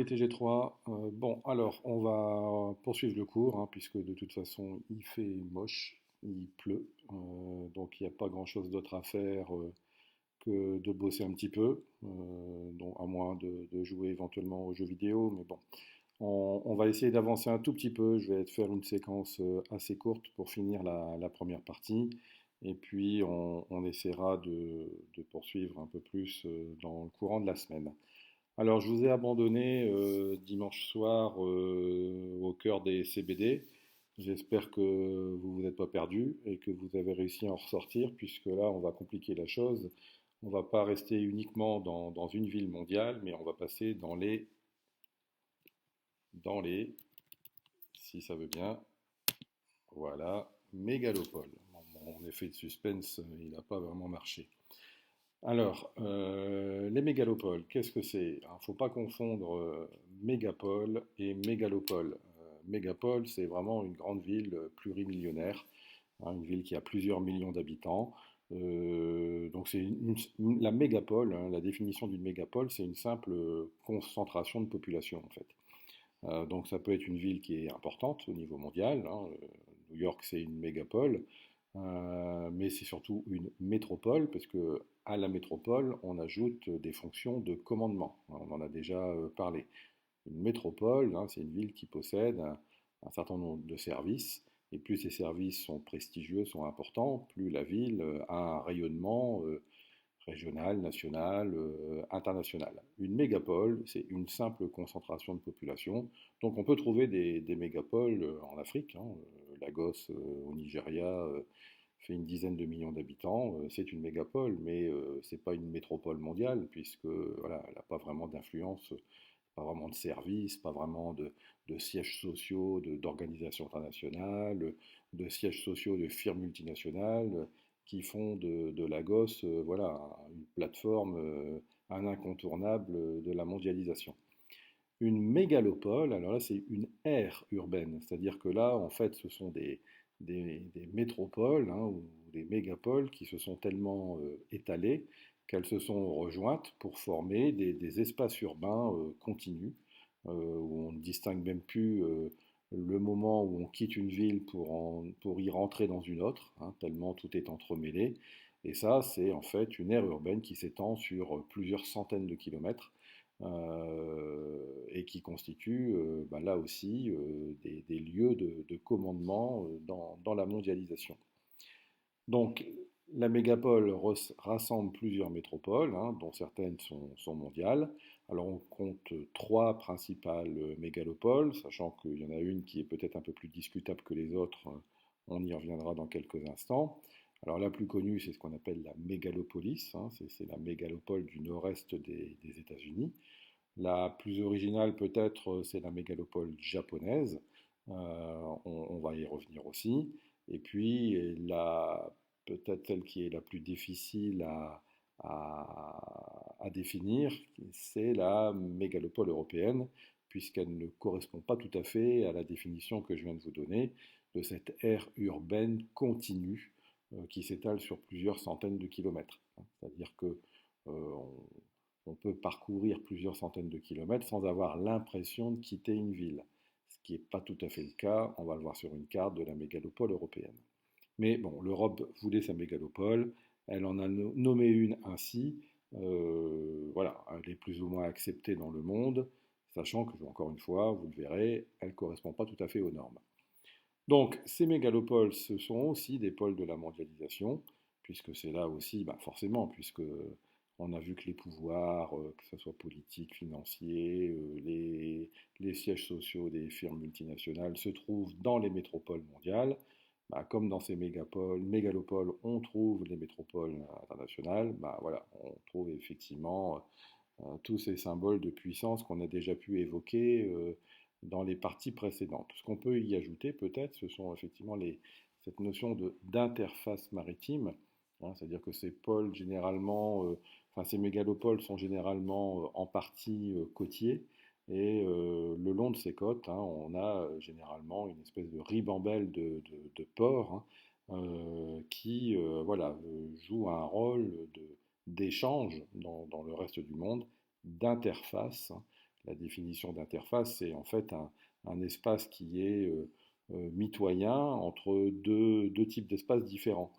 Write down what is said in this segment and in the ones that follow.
les TG3. Bon, alors, on va poursuivre le cours, hein, puisque de toute façon, il fait moche, il pleut, donc il n'y a pas grand-chose d'autre à faire que de bosser un petit peu, donc, à moins de jouer éventuellement aux jeux vidéo, mais bon, on va essayer d'avancer un tout petit peu. Je vais te faire une séquence assez courte pour finir la première partie, et puis on essaiera de poursuivre un peu plus dans le courant de la semaine. Alors, je vous ai abandonné dimanche soir au cœur des CBD. J'espère que vous vous êtes pas perdu et que vous avez réussi à en ressortir, puisque là, on va compliquer la chose. On va pas rester uniquement dans une ville mondiale, mais on va passer dans les, si ça veut bien, voilà, mégalopoles. Bon, mon effet de suspense, il n'a pas vraiment marché. Alors, les mégalopoles, qu'est-ce que c'est? Il ne faut pas confondre mégapole et mégalopole. Mégapole, c'est vraiment une grande ville plurimillionnaire, hein, une ville qui a plusieurs millions d'habitants. Donc c'est la mégapole, hein, la définition d'une mégapole, c'est une simple concentration de population en fait. Donc ça peut être une ville qui est importante au niveau mondial, hein. New York, c'est une mégapole, mais c'est surtout une métropole, parce que à la métropole, on ajoute des fonctions de commandement. On en a déjà parlé. Une métropole, hein, c'est une ville qui possède un certain nombre de services, et plus ces services sont prestigieux, sont importants, plus la ville a un rayonnement régional, national, international. Une mégapole, c'est une simple concentration de population. Donc on peut trouver des mégapoles en Afrique, hein. Lagos au Nigeria fait une dizaine de millions d'habitants, c'est une mégapole, mais c'est pas une métropole mondiale, puisque voilà, elle n'a pas vraiment d'influence, pas vraiment de services, pas vraiment de sièges sociaux d'organisations internationales, de sièges sociaux de firmes multinationales qui font de Lagos voilà, une plateforme, un incontournable de la mondialisation. Une mégalopole, alors là c'est une aire urbaine, c'est-à-dire que là en fait ce sont des métropoles, hein, ou des mégapoles qui se sont tellement étalées qu'elles se sont rejointes pour former des espaces urbains continus, où on ne distingue même plus le moment où on quitte une ville pour y rentrer dans une autre, hein, tellement tout est entremêlé. Et ça, c'est en fait une aire urbaine qui s'étend sur plusieurs centaines de kilomètres et qui constitue bah, là aussi des lieux de commandement dans la mondialisation. Donc, la mégapole rassemble plusieurs métropoles, hein, dont certaines sont mondiales. Alors, on compte trois principales mégalopoles, sachant qu'il y en a une qui est peut-être un peu plus discutable que les autres. On y reviendra dans quelques instants. Alors, la plus connue, c'est ce qu'on appelle la mégalopolis, hein, c'est la mégalopole du nord-est des États-Unis. La plus originale, peut-être, c'est la mégalopole japonaise. On va y revenir aussi. Et puis, peut-être celle qui est la plus difficile à définir, c'est la mégalopole européenne, puisqu'elle ne correspond pas tout à fait à la définition que je viens de vous donner de cette aire urbaine continue qui s'étale sur plusieurs centaines de kilomètres. C'est-à-dire que on peut parcourir plusieurs centaines de kilomètres sans avoir l'impression de quitter une ville, ce qui n'est pas tout à fait le cas, on va le voir sur une carte de la mégalopole européenne. Mais bon, l'Europe voulait sa mégalopole, elle en a nommé une ainsi, voilà, elle est plus ou moins acceptée dans le monde, sachant que, encore une fois, vous le verrez, elle ne correspond pas tout à fait aux normes. Donc, ces mégalopoles, ce sont aussi des pôles de la mondialisation, puisque c'est là aussi, bah forcément, puisque on a vu que les pouvoirs, que ce soit politiques, financiers, les sièges sociaux des firmes multinationales se trouvent dans les métropoles mondiales. Bah, comme dans ces mégalopoles, on trouve les métropoles internationales, bah, voilà, on trouve effectivement tous ces symboles de puissance qu'on a déjà pu évoquer dans les parties précédentes. Ce qu'on peut y ajouter peut-être, ce sont effectivement cette notion d'interface maritime, hein, c'est-à-dire que ces pôles généralement, enfin ces mégalopoles sont généralement en partie côtiers, et le long de ces côtes, hein, on a généralement une espèce de ribambelle de ports, hein, qui voilà, joue un rôle d'échange dans le reste du monde, d'interface, hein. la définition d'interface, c'est en fait un espace qui est mitoyen entre deux types d'espaces différents.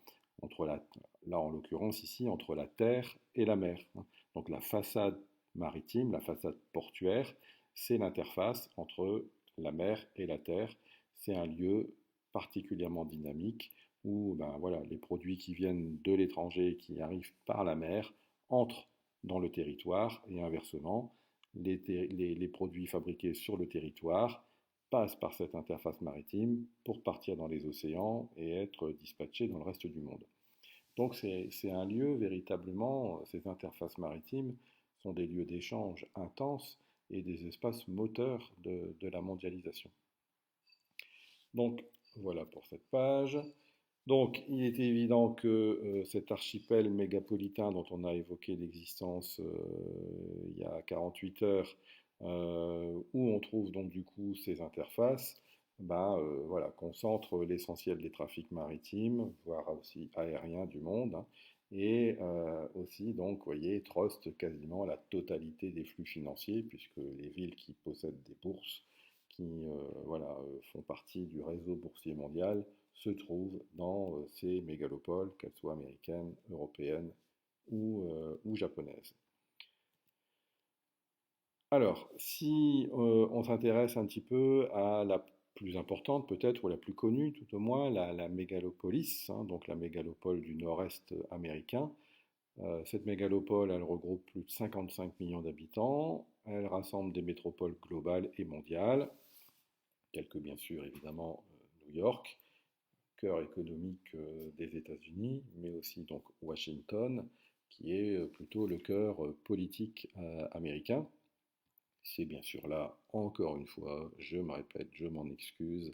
Entre là, en l'occurrence, ici, entre la terre et la mer, hein. Donc la façade maritime, la façade portuaire, c'est l'interface entre la mer et la terre. C'est un lieu particulièrement dynamique où ben, voilà, les produits qui viennent de l'étranger, qui arrivent par la mer, entrent dans le territoire et inversement, les produits fabriqués sur le territoire passent par cette interface maritime pour partir dans les océans et être dispatchés dans le reste du monde. Donc c'est un lieu véritablement, ces interfaces maritimes sont des lieux d'échange intenses et des espaces moteurs de la mondialisation. Donc voilà pour cette page. Donc il est évident que cet archipel mégapolitain dont on a évoqué l'existence il y a 48 heures, où on trouve donc du coup ces interfaces, bah, voilà, concentre l'essentiel des trafics maritimes, voire aussi aériens du monde, hein, et aussi donc, vous voyez, trust quasiment la totalité des flux financiers, puisque les villes qui possèdent des bourses, qui voilà, font partie du réseau boursier mondial, se trouvent dans ces mégalopoles, qu'elles soient américaines, européennes ou japonaises. Alors, si on s'intéresse un petit peu à la plus importante peut-être, ou la plus connue tout au moins, la mégalopolis, hein, donc la mégalopole du nord-est américain. Cette mégalopole, elle regroupe plus de 55 millions d'habitants, elle rassemble des métropoles globales et mondiales, telles que bien sûr évidemment New York, cœur économique des États-Unis, mais aussi donc Washington, qui est plutôt le cœur politique américain. C'est bien sûr là, encore une fois, je me répète, je m'en excuse,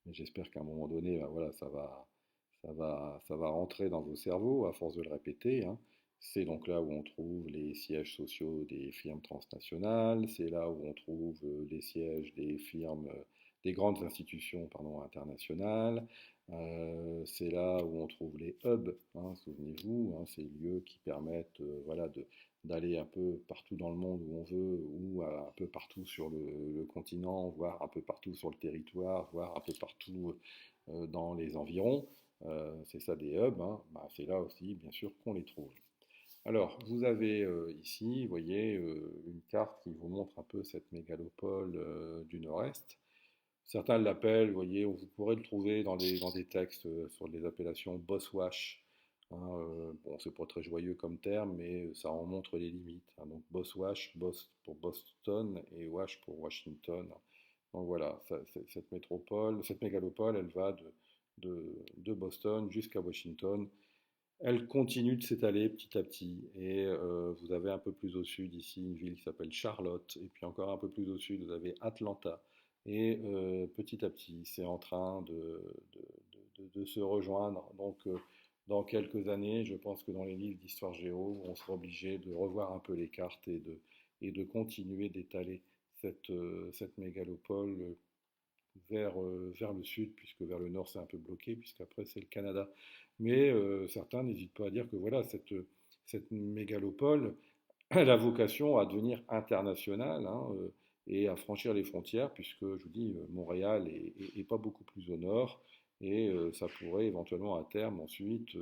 mais j'espère qu'à un moment donné, ben voilà, ça va rentrer dans vos cerveaux à force de le répéter, hein. C'est donc là où on trouve les sièges sociaux des firmes transnationales, c'est là où on trouve les sièges des firmes, des grandes institutions, pardon, internationales, c'est là où on trouve les hubs, hein, souvenez-vous, hein, ces lieux qui permettent voilà, d'aller un peu partout dans le monde où on veut, ou un peu partout sur le continent, voire un peu partout sur le territoire, voire un peu partout dans les environs. C'est ça des hubs, hein. Bah, c'est là aussi, bien sûr, qu'on les trouve. Alors, vous avez ici, vous voyez, une carte qui vous montre un peu cette mégalopole du nord-est. Certains l'appellent, vous voyez, vous pourrez le trouver dans des textes sur les appellations Boswash, hein, bon, c'est pas très joyeux comme terme, mais ça en montre les limites, hein. Donc Boswash, Bos pour Boston et Wash pour Washington. Donc voilà, cette métropole, cette mégalopole, elle va de Boston jusqu'à Washington. Elle continue de s'étaler petit à petit. Et vous avez un peu plus au sud ici une ville qui s'appelle Charlotte. Et puis encore un peu plus au sud, vous avez Atlanta. Et petit à petit, c'est en train de se rejoindre. Donc dans quelques années, je pense que dans les livres d'histoire géo, on sera obligé de revoir un peu les cartes et de continuer d'étaler cette mégalopole vers le sud, puisque vers le nord c'est un peu bloqué, puisqu'après c'est le Canada. Mais certains n'hésitent pas à dire que voilà, cette mégalopole elle a vocation à devenir internationale, hein, et à franchir les frontières, puisque je vous dis, Montréal est pas beaucoup plus au nord, et ça pourrait éventuellement à terme ensuite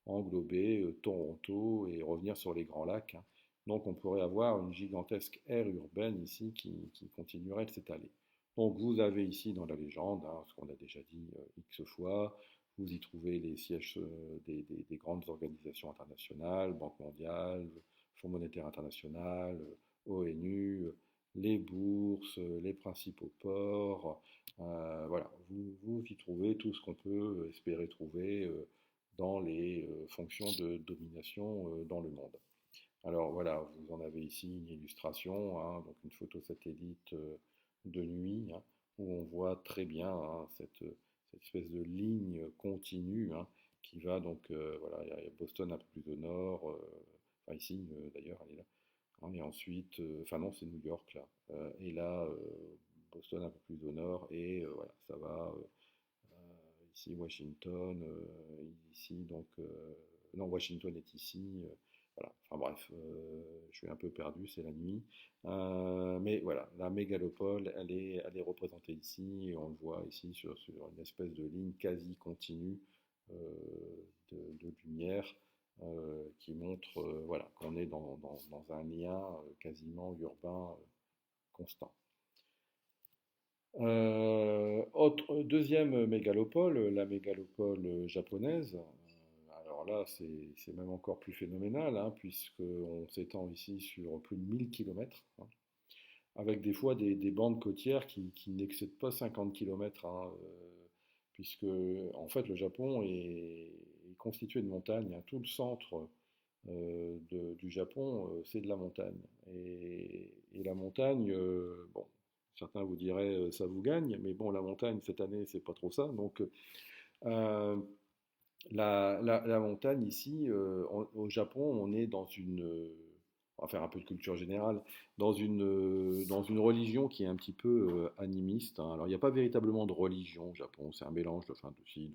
englober Toronto et revenir sur les Grands Lacs, hein. Donc on pourrait avoir une gigantesque aire urbaine ici qui continuerait de s'étaler. Donc vous avez ici dans la légende, hein, ce qu'on a déjà dit X fois, vous y trouvez les sièges des grandes organisations internationales, Banque mondiale, Fonds monétaire international, ONU, les bourses, les principaux ports. Voilà, vous y trouvez tout ce qu'on peut espérer trouver dans les fonctions de domination dans le monde. Alors voilà, vous en avez ici une illustration, hein, donc une photo satellite de nuit, hein, où on voit très bien, hein, cette espèce de ligne continue, hein, qui va donc, voilà, il y a Boston un peu plus au nord, enfin ici d'ailleurs, elle est là, hein, et ensuite, enfin non, c'est New York là, et là, Boston un peu plus au nord, et voilà, ça va ici Washington, ici donc, non, Washington est ici, Voilà. Enfin bref, je suis un peu perdu, c'est la nuit. Mais voilà, la mégalopole, elle est représentée ici, et on le voit ici sur une espèce de ligne quasi continue euh, de lumière qui montre voilà, qu'on est dans un lien quasiment urbain constant. Deuxième mégalopole, la mégalopole japonaise. Alors là, c'est même encore plus phénoménal, hein, puisqu'on s'étend ici sur plus de 1000 kilomètres, hein, avec des fois des bandes côtières qui n'excèdent pas 50 km, hein, puisque en fait le Japon est constitué de montagnes, hein. Tout le centre du Japon, c'est de la montagne. Et la montagne, bon, certains vous diraient ça vous gagne, mais bon, la montagne cette année, c'est pas trop ça. Donc, euh, la montagne ici, au Japon, on est dans on va faire un peu de culture générale, dans une religion qui est un petit peu animiste, hein. Alors, il n'y a pas véritablement de religion au Japon, c'est un mélange enfin, aussi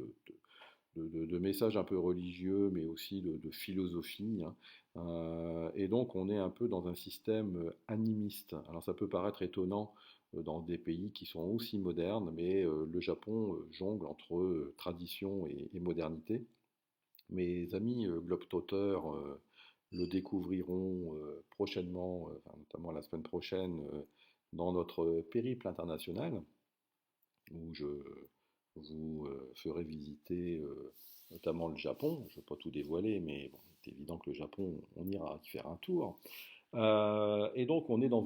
de messages un peu religieux, mais aussi de philosophie, hein. Et donc, on est un peu dans un système animiste. Alors, ça peut paraître étonnant dans des pays qui sont aussi modernes, mais le Japon jongle entre tradition et modernité. Mes amis globetrotters le découvriront prochainement, enfin, notamment la semaine prochaine, dans notre périple international, où je vous ferai visiter notamment le Japon. Je ne vais pas tout dévoiler, mais bon, c'est évident que le Japon, on ira y faire un tour. Et donc on est dans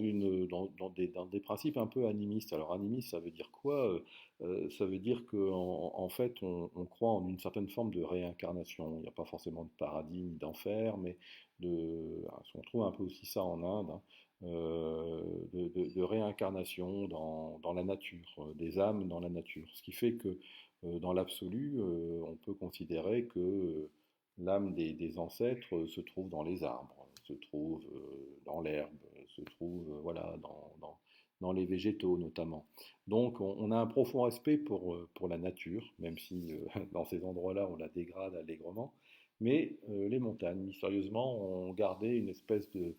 des principes un peu animistes. Alors animiste, ça veut dire quoi? Ça veut dire qu'en fait on croit en une certaine forme de réincarnation. Il n'y a pas forcément de paradis ni d'enfer, mais on trouve un peu aussi ça en Inde, hein, de réincarnation dans la nature, des âmes dans la nature. Ce qui fait que dans l'absolu, on peut considérer que l'âme des ancêtres se trouve dans les arbres, se trouve dans l'herbe, se trouve voilà, dans les végétaux notamment. Donc on a un profond respect pour la nature, même si dans ces endroits-là on la dégrade allègrement. Mais les montagnes, mystérieusement, ont gardé une espèce de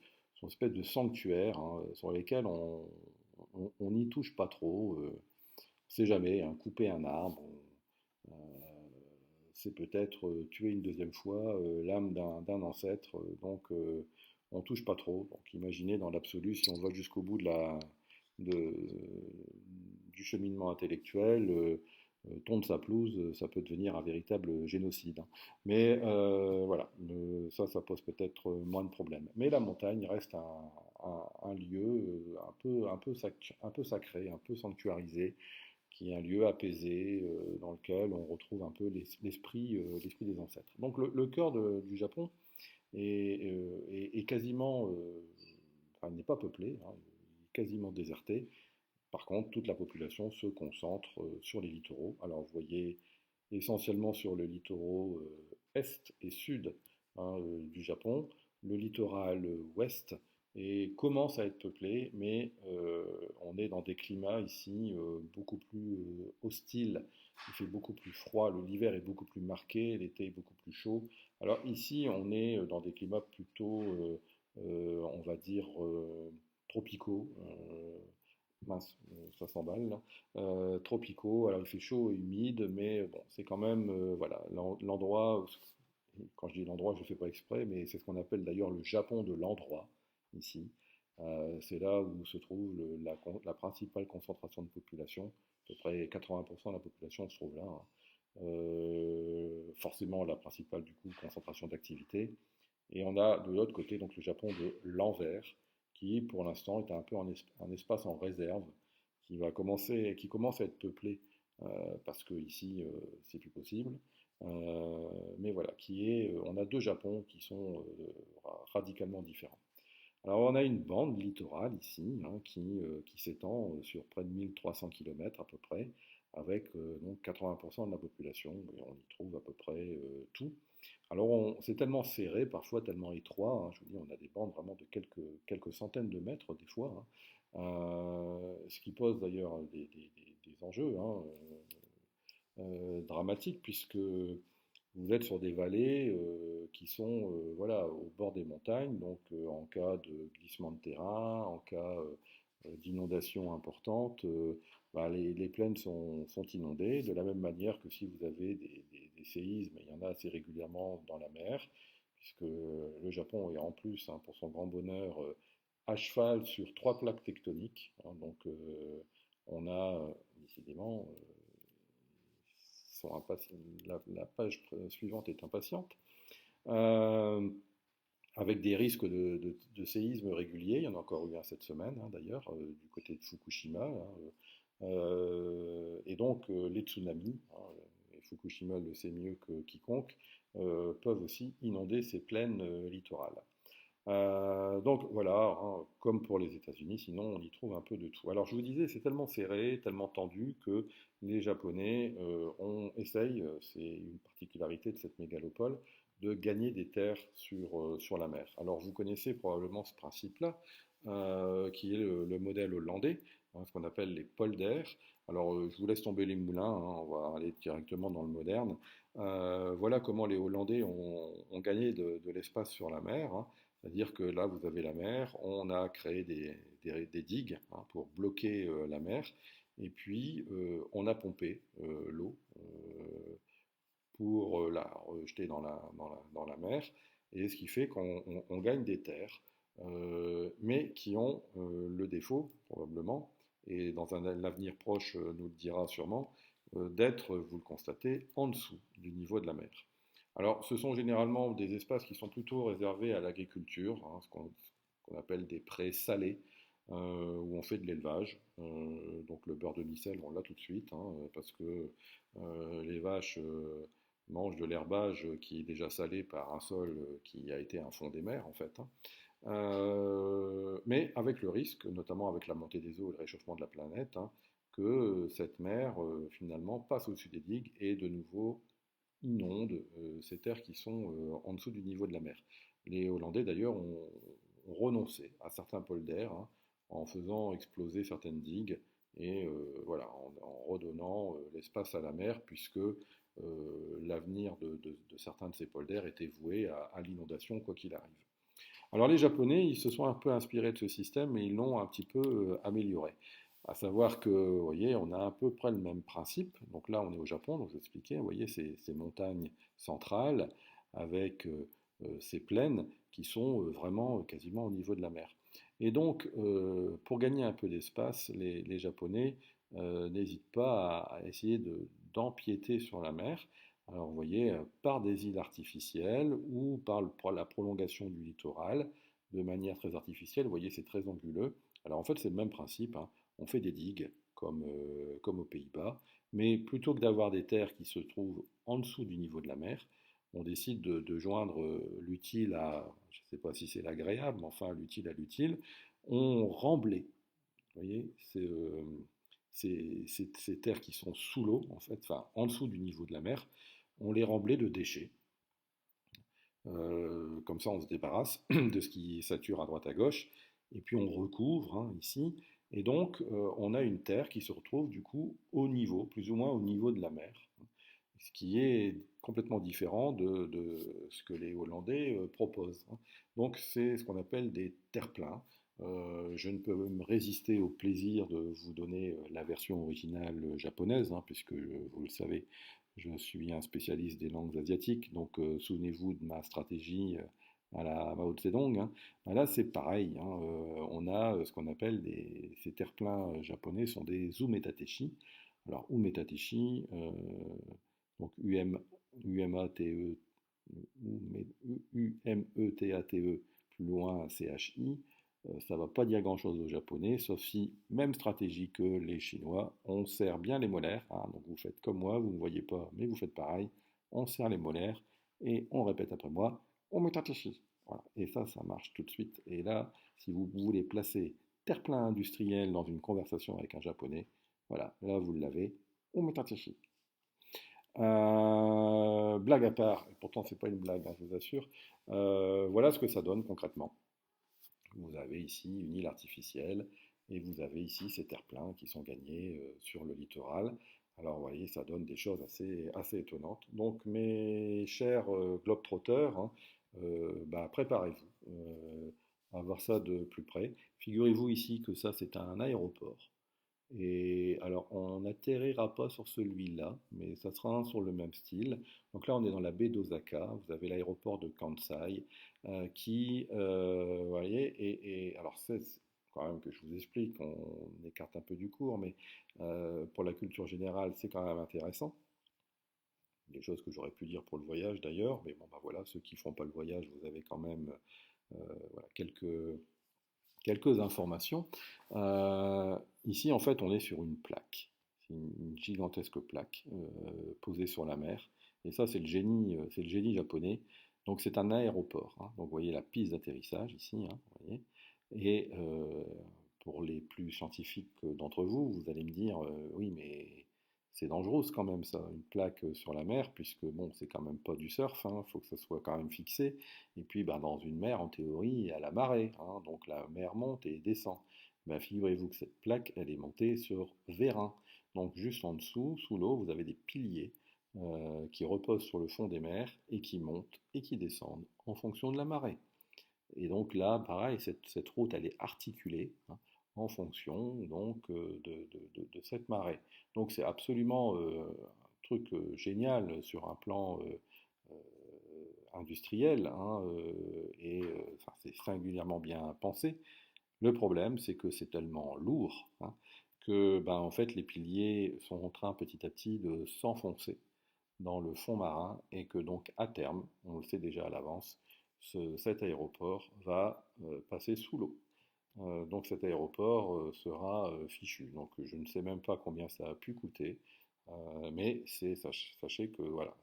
sanctuaire, hein, sur lesquels on n'y touche pas trop. On sait jamais, hein, couper un arbre, euh, c'est peut-être tuer une deuxième fois l'âme d'un ancêtre. Donc on touche pas trop. Donc imaginez dans l'absolu, si on va jusqu'au bout de- du cheminement intellectuel, tondre sa pelouse, ça peut devenir un véritable génocide, hein. Mais voilà, ça pose peut-être moins de problèmes. Mais la montagne reste un lieu un peu sacré, un peu sanctuarisé, qui est un lieu apaisé dans lequel on retrouve un peu l'esprit des ancêtres. Donc le cœur du Japon est quasiment, enfin il n'est pas peuplé, hein, il est quasiment déserté. Par contre, toute la population se concentre sur les littoraux. Alors vous voyez essentiellement sur le littoral est et sud, hein, du Japon, le littoral ouest commence à être peuplé, mais on est dans des climats ici beaucoup plus hostiles. Il fait beaucoup plus froid, l'hiver est beaucoup plus marqué, l'été est beaucoup plus chaud. Alors ici, on est dans des climats plutôt, on va dire, tropicaux. Mince, ça s'emballe là. Tropicaux, alors il fait chaud et humide, mais bon, c'est quand même voilà, l'endroit, quand je dis l'endroit, je ne fais pas exprès, mais c'est ce qu'on appelle d'ailleurs le Japon de l'endroit, ici. C'est là où se trouve la principale concentration de population, à peu près 80% de la population se trouve là, hein. Forcément la principale du coup concentration d'activité. Et on a de l'autre côté donc le Japon de l'envers, qui pour l'instant est un peu un espace en réserve, qui commence à être peuplé parce que ici c'est plus possible. Mais voilà, on a deux Japons qui sont radicalement différents. Alors on a une bande littorale ici, hein, qui s'étend sur près de 1300 km à peu près, avec donc 80% de la population, et on y trouve à peu près tout. Alors c'est tellement serré, parfois tellement étroit, hein, je vous dis, on a des bandes vraiment de quelques centaines de mètres des fois, hein, ce qui pose d'ailleurs des enjeux, hein, dramatiques, puisque vous êtes sur des vallées qui sont voilà, au bord des montagnes, donc en cas de glissement de terrain, en cas d'inondation importante, bah, les plaines sont inondées, de la même manière que si vous avez des séismes, il y en a assez régulièrement dans la mer, puisque le Japon est en plus, hein, pour son grand bonheur, à cheval sur trois plaques tectoniques, hein, donc on a décidément la page suivante est impatiente. Euh, avec des risques de séismes réguliers. Il y en a encore eu un cette semaine, hein, d'ailleurs, du côté de Fukushima. Hein, et donc, les tsunamis, hein, et Fukushima le sait mieux que quiconque, peuvent aussi inonder ces plaines littorales. Donc voilà, hein, comme pour les États-Unis, sinon on y trouve un peu de tout. Alors je vous disais, c'est tellement serré, tellement tendu que les Japonais essayent, c'est une particularité de cette mégalopole, de gagner des terres sur la mer. Alors vous connaissez probablement ce principe-là, qui est le modèle hollandais, hein, ce qu'on appelle les polders. Alors je vous laisse tomber les moulins, hein, on va aller directement dans le moderne. Voilà comment les Hollandais ont gagné de l'espace sur la mer, hein. C'est-à-dire que là, vous avez la mer, on a créé des digues, hein, pour bloquer la mer, et puis on a pompé l'eau pour la rejeter dans la mer, et ce qui fait qu'on gagne des terres, mais qui ont le défaut, probablement, et dans un avenir proche nous le dira sûrement, d'être, vous le constatez, en dessous du niveau de la mer. Alors, ce sont généralement des espaces qui sont plutôt réservés à l'agriculture, hein, ce qu'on appelle des prés salés, où on fait de l'élevage. Donc le beurre de micelle, on l'a tout de suite, hein, parce que les vaches mangent de l'herbage qui est déjà salé par un sol qui a été un fond des mers, en fait, hein. Mais avec le risque, notamment avec la montée des eaux et le réchauffement de la planète, hein, que cette mer finalement passe au-dessus des digues et de nouveau inonde ces terres qui sont en dessous du niveau de la mer. Les Hollandais d'ailleurs ont renoncé à certains polders, hein, en faisant exploser certaines digues et voilà, en redonnant l'espace à la mer, puisque l'avenir de certains de ces polders était voué à l'inondation quoi qu'il arrive. Alors les Japonais, ils se sont un peu inspirés de ce système et ils l'ont un petit peu amélioré. À savoir que, vous voyez, on a à peu près le même principe. Donc là, on est au Japon, donc je vous expliquais, vous voyez, ces montagnes centrales avec ces plaines qui sont vraiment quasiment au niveau de la mer. Et donc, pour gagner un peu d'espace, les Japonais n'hésitent pas à essayer d'empiéter sur la mer. Alors, vous voyez, par des îles artificielles ou par la prolongation du littoral de manière très artificielle. Vous voyez, c'est très anguleux. Alors, en fait, c'est le même principe, hein. On fait des digues comme aux Pays-Bas, mais plutôt que d'avoir des terres qui se trouvent en dessous du niveau de la mer, on décide de joindre l'utile à, je ne sais pas si c'est l'agréable, mais enfin l'utile à l'utile. On remblait, vous voyez, ces terres qui sont sous l'eau, en fait, enfin en dessous du niveau de la mer, on les remblait de déchets. Comme ça, on se débarrasse de ce qui sature à droite à gauche, et puis on recouvre, hein, ici, et donc on a une terre qui se retrouve du coup au niveau, plus ou moins au niveau de la mer, ce qui est complètement différent de ce que les Hollandais proposent, hein. Donc c'est ce qu'on appelle des terre-pleins. Je ne peux me résister au plaisir de vous donner la version originale japonaise, hein, puisque vous le savez, je suis un spécialiste des langues asiatiques, donc souvenez-vous de ma stratégie à la Mao Zedong, hein. Ben là, c'est pareil, hein, on a ce qu'on appelle ces terre-pleins japonais sont des umetateshi. Alors, umetateshi, donc UMATE, UMETATE, plus loin CHI, ça ne va pas dire grand-chose aux Japonais, sauf si, même stratégie que les Chinois, on serre bien les molaires, hein, donc vous faites comme moi, vous ne voyez pas, mais vous faites pareil, on serre les molaires, et on répète après moi, umetateshi. Voilà. Et ça marche tout de suite. Et là, si vous voulez placer terre-plein industriel dans une conversation avec un Japonais, voilà, là vous l'avez, umetateshi. Blague à part, et pourtant c'est pas une blague, hein, je vous assure, voilà ce que ça donne concrètement. Vous avez ici une île artificielle et vous avez ici ces terre-pleins qui sont gagnés sur le littoral. Alors, vous voyez, ça donne des choses assez étonnantes. Donc, mes chers globetrotters, hein, bah, préparez-vous à voir ça de plus près. Figurez-vous ici que ça, c'est un aéroport. Et alors, on n'atterrira pas sur celui-là, mais ça sera sur le même style. Donc là, on est dans la baie d'Osaka. Vous avez l'aéroport de Kansai qui, vous voyez, et alors c'est quand même que je vous explique, on écarte un peu du cours, mais pour la culture générale, c'est quand même intéressant. Des choses que j'aurais pu dire pour le voyage d'ailleurs, mais bon, bah voilà, ceux qui ne font pas le voyage, vous avez quand même voilà, quelques informations. Ici, en fait, on est sur une plaque. C'est une gigantesque plaque posée sur la mer. Et ça, c'est le génie japonais. Donc, c'est un aéroport, hein. Donc, vous voyez la piste d'atterrissage ici, hein, vous voyez. Et pour les plus scientifiques d'entre vous, vous allez me dire, oui, mais c'est dangereux quand même ça, une plaque sur la mer, puisque bon, c'est quand même pas du surf, il faut que ça soit quand même fixé. Et puis ben, dans une mer, en théorie, il y a la marée, hein, donc la mer monte et descend. Ben, figurez-vous que cette plaque, elle est montée sur vérin. Donc juste en dessous, sous l'eau, vous avez des piliers qui reposent sur le fond des mers et qui montent et qui descendent en fonction de la marée. Et donc là, pareil, cette route, elle est articulée, hein, en fonction donc de cette marée. Donc c'est absolument un truc génial sur un plan industriel, hein, et enfin, c'est singulièrement bien pensé. Le problème, c'est que c'est tellement lourd, hein, que ben, en fait, les piliers sont en train petit à petit de s'enfoncer dans le fond marin et que donc à terme, on le sait déjà à l'avance, cet aéroport va passer sous l'eau. Donc cet aéroport sera fichu. Donc je ne sais même pas combien ça a pu coûter, mais sachez que voilà,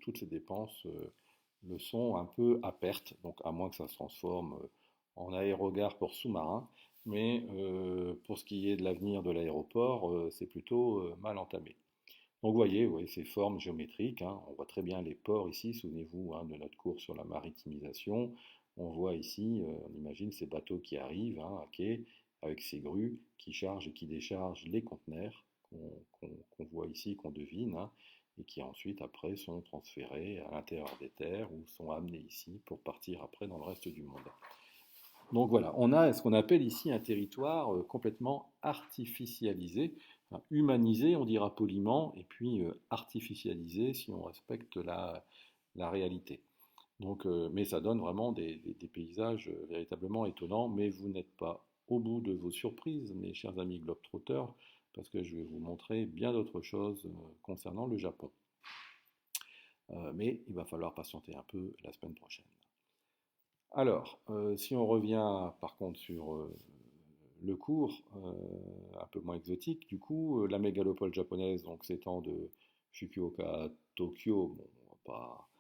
toutes ces dépenses le sont un peu à perte, donc à moins que ça se transforme en aérogare pour sous-marins. Mais pour ce qui est de l'avenir de l'aéroport, c'est plutôt mal entamé. Donc vous voyez, ouais, ces formes géométriques, hein, on voit très bien les ports ici, souvenez-vous hein, de notre cours sur la maritimisation. On voit ici, on imagine ces bateaux qui arrivent hein, à quai avec ces grues qui chargent et qui déchargent les conteneurs qu'on voit ici, qu'on devine, hein, et qui ensuite après sont transférés à l'intérieur des terres ou sont amenés ici pour partir après dans le reste du monde. Donc voilà, on a ce qu'on appelle ici un territoire complètement artificialisé, enfin, humanisé, on dira poliment, et puis artificialisé si on respecte la réalité. Donc, mais ça donne vraiment des paysages véritablement étonnants, mais vous n'êtes pas au bout de vos surprises, mes chers amis globetrotters, parce que je vais vous montrer bien d'autres choses concernant le Japon. Mais il va falloir patienter un peu la semaine prochaine. Alors, si on revient par contre sur le cours, un peu moins exotique, du coup, la mégalopole japonaise donc s'étend de Fukuoka à Tokyo. Bon, on va pas,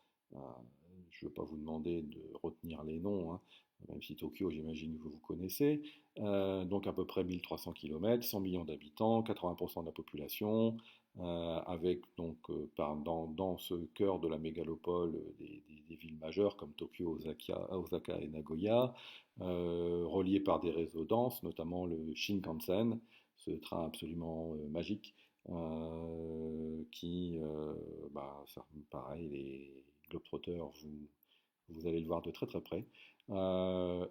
je ne veux pas vous demander de retenir les noms, hein, même si Tokyo, j'imagine que vous connaissez. Donc à peu près 1300 km, 100 millions d'habitants, 80% de la population, avec donc dans ce cœur de la mégalopole des villes majeures comme Tokyo, Osaka et Nagoya, reliées par des réseaux denses, notamment le Shinkansen, ce train absolument magique qui, bah, pareil, les globetrotters, vous allez le voir de très très près.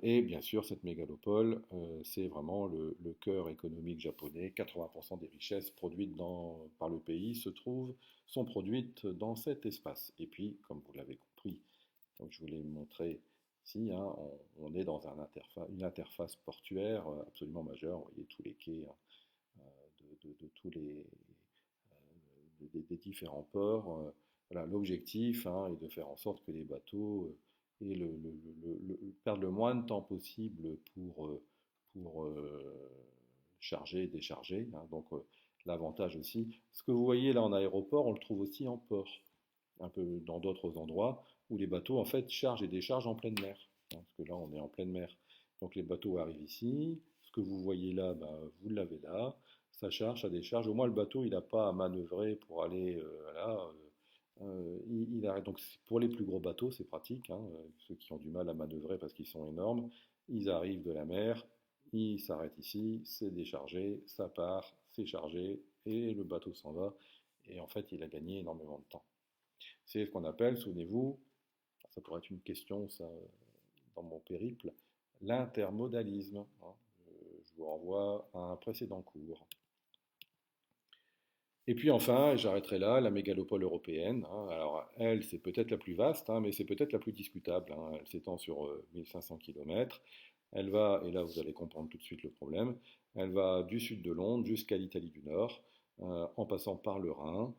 Et bien sûr, cette mégalopole, c'est vraiment le cœur économique japonais. 80% des richesses produites par le pays sont produites dans cet espace. Et puis, comme vous l'avez compris, donc je vous l'ai montré ici, hein, on est dans une interface portuaire absolument majeure. Vous voyez tous les quais hein, de tous des différents ports. Voilà, l'objectif hein, est de faire en sorte que les bateaux aient perdent le moins de temps possible pour charger et décharger, hein. Donc l'avantage aussi, ce que vous voyez là en aéroport, on le trouve aussi en port, un peu dans d'autres endroits où les bateaux en fait chargent et déchargent en pleine mer, hein, parce que là on est en pleine mer. Donc les bateaux arrivent ici, ce que vous voyez là, ben, vous l'avez là, ça charge, ça décharge. Au moins le bateau il n'a pas à manœuvrer pour aller là. Il arrête. Donc pour les plus gros bateaux c'est pratique, hein, ceux qui ont du mal à manœuvrer parce qu'ils sont énormes, ils arrivent de la mer, ils s'arrêtent ici, c'est déchargé, ça part, c'est chargé et le bateau s'en va et en fait, il a gagné énormément de temps. C'est ce qu'on appelle, souvenez-vous, ça pourrait être une question ça, dans mon périple, l'intermodalisme, hein. Je vous renvoie à un précédent cours. Et puis enfin, et j'arrêterai là, la mégalopole européenne, hein. Alors elle, c'est peut-être la plus vaste, hein, mais c'est peut-être la plus discutable, hein. Elle s'étend sur 1500 km. Elle va, et là vous allez comprendre tout de suite le problème, elle va du sud de Londres jusqu'à l'Italie du Nord, en passant par le Rhin.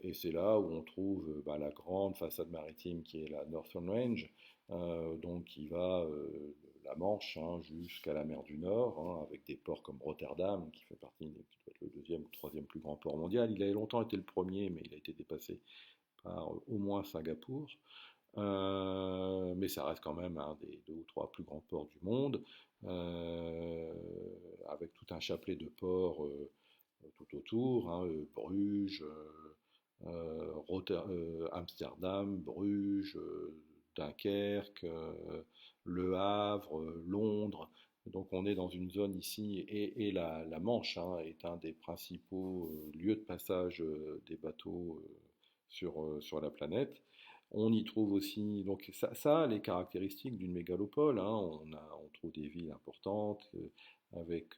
Et c'est là où on trouve bah, la grande façade maritime qui est la Northern Range, donc qui va de la Manche, hein, jusqu'à la mer du Nord, hein, avec des ports comme Rotterdam, qui fait partie, qui doit être le deuxième ou troisième plus grand port mondial. Il a longtemps été le premier, mais il a été dépassé par au moins Singapour. Mais ça reste quand même un des deux ou trois plus grands ports du monde, euh, avec tout un chapelet de ports tout autour, hein, Bruges, Amsterdam, Bruges, Dunkerque, Le Havre, Londres. Donc on est dans une zone ici, et la Manche, hein, est un des principaux lieux de passage des bateaux sur la planète. On y trouve aussi, donc ça a les caractéristiques d'une mégalopole, hein. On trouve des villes importantes avec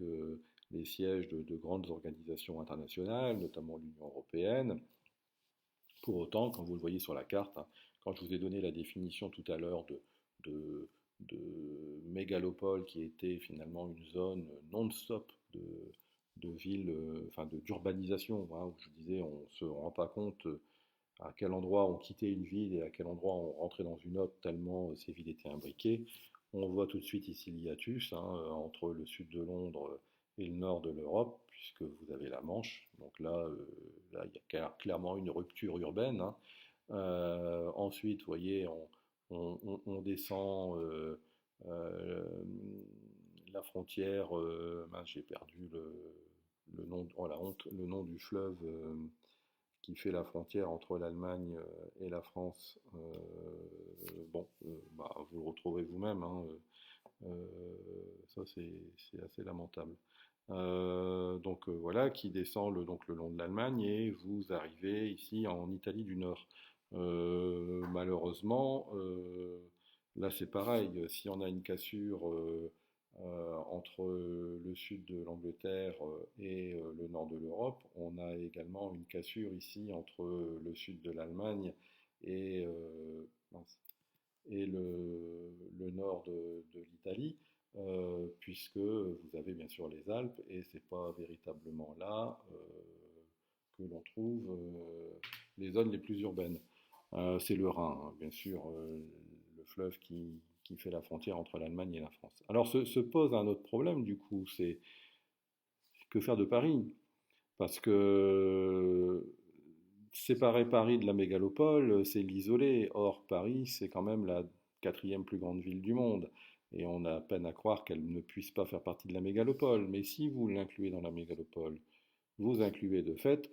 les sièges de grandes organisations internationales, notamment l'Union européenne. Pour autant, quand vous le voyez sur la carte, hein, quand je vous ai donné la définition tout à l'heure de, de mégalopole qui était finalement une zone non-stop de ville, enfin d'urbanisation, hein, où je disais on ne se rend pas compte à quel endroit on quittait une ville et à quel endroit on rentrait dans une autre, tellement ces villes étaient imbriquées. On voit tout de suite ici l'hiatus, hein, entre le sud de Londres et le nord de l'Europe, puisque vous avez la Manche. Donc là il y a clairement une rupture urbaine, hein. Ensuite, vous voyez, on descend la frontière. Mince, j'ai perdu le nom, oh la honte, le nom du fleuve qui fait la frontière entre l'Allemagne et la France. Bon, bah, vous le retrouvez vous-même, hein, ça c'est assez lamentable. Donc voilà, qui descend donc le long de l'Allemagne et vous arrivez ici en Italie du Nord. Malheureusement, là c'est pareil, si on a une cassure entre le sud de l'Angleterre et le nord de l'Europe, on a également une cassure ici entre le sud de l'Allemagne et, et le nord de l'Italie, puisque vous avez bien sûr les Alpes, et c'est pas véritablement là que l'on trouve les zones les plus urbaines. C'est le Rhin, hein, bien sûr, le fleuve qui fait la frontière entre l'Allemagne et la France. Alors se pose un autre problème du coup, c'est que faire de Paris? Parce que séparer Paris de la mégalopole, c'est l'isoler. Or, Paris, c'est quand même la quatrième plus grande ville du monde. Et on a peine à croire qu'elle ne puisse pas faire partie de la mégalopole. Mais si vous l'incluez dans la mégalopole, vous incluez de fait,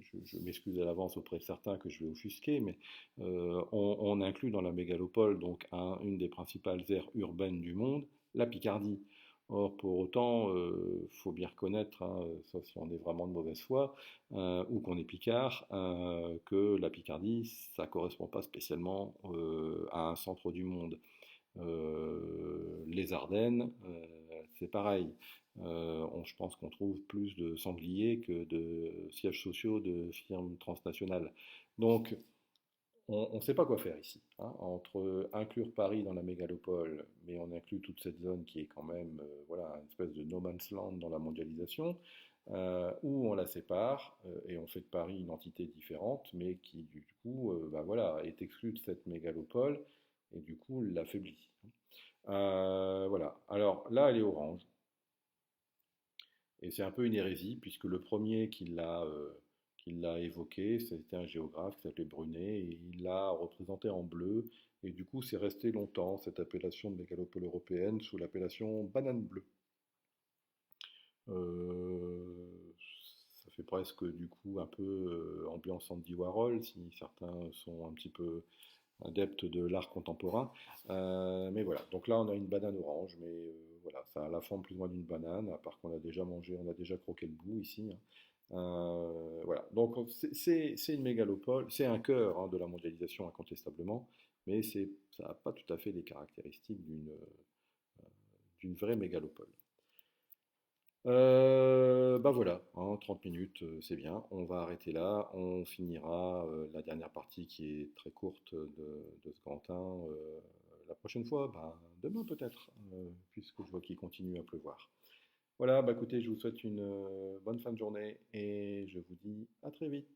je m'excuse à l'avance auprès de certains que je vais offusquer, mais on inclut dans la mégalopole donc une des principales aires urbaines du monde, la Picardie. Or, pour autant, faut bien reconnaître, hein, sauf si on est vraiment de mauvaise foi, ou qu'on est picard, que la Picardie, ça ne correspond pas spécialement à un centre du monde. Les Ardennes, c'est pareil. Je pense qu'on trouve plus de sangliers que de sièges sociaux de firmes transnationales. Donc, on ne sait pas quoi faire ici, hein, entre inclure Paris dans la mégalopole, mais on inclut toute cette zone qui est quand même voilà, une espèce de no man's land dans la mondialisation, ou on la sépare et on fait de Paris une entité différente, mais qui du coup bah voilà, est exclue de cette mégalopole et du coup l'affaiblit. Voilà, alors là elle est orange, et c'est un peu une hérésie, puisque le premier qui l'a évoqué, c'était un géographe qui s'appelait Brunet, et il l'a représenté en bleu, et du coup c'est resté longtemps cette appellation de mégalopole européenne sous l'appellation banane bleue. Ça fait presque du coup un peu ambiance Andy Warhol, si certains sont un petit peu adeptes de l'art contemporain. Mais voilà, donc là on a une banane orange, mais voilà, ça a la forme plus ou moins d'une banane, à part qu'on a déjà mangé, on a déjà croqué le bout ici, hein. Voilà, donc c'est une mégalopole, c'est un cœur hein, de la mondialisation incontestablement, mais ça n'a pas tout à fait les caractéristiques d'une vraie mégalopole. Bah voilà, hein, 30 minutes, c'est bien. On va arrêter là. On finira la dernière partie qui est très courte de ce Quentin la prochaine fois, bah, demain peut-être, puisque je vois qu'il continue à pleuvoir. Voilà, bah écoutez, je vous souhaite une bonne fin de journée et je vous dis à très vite.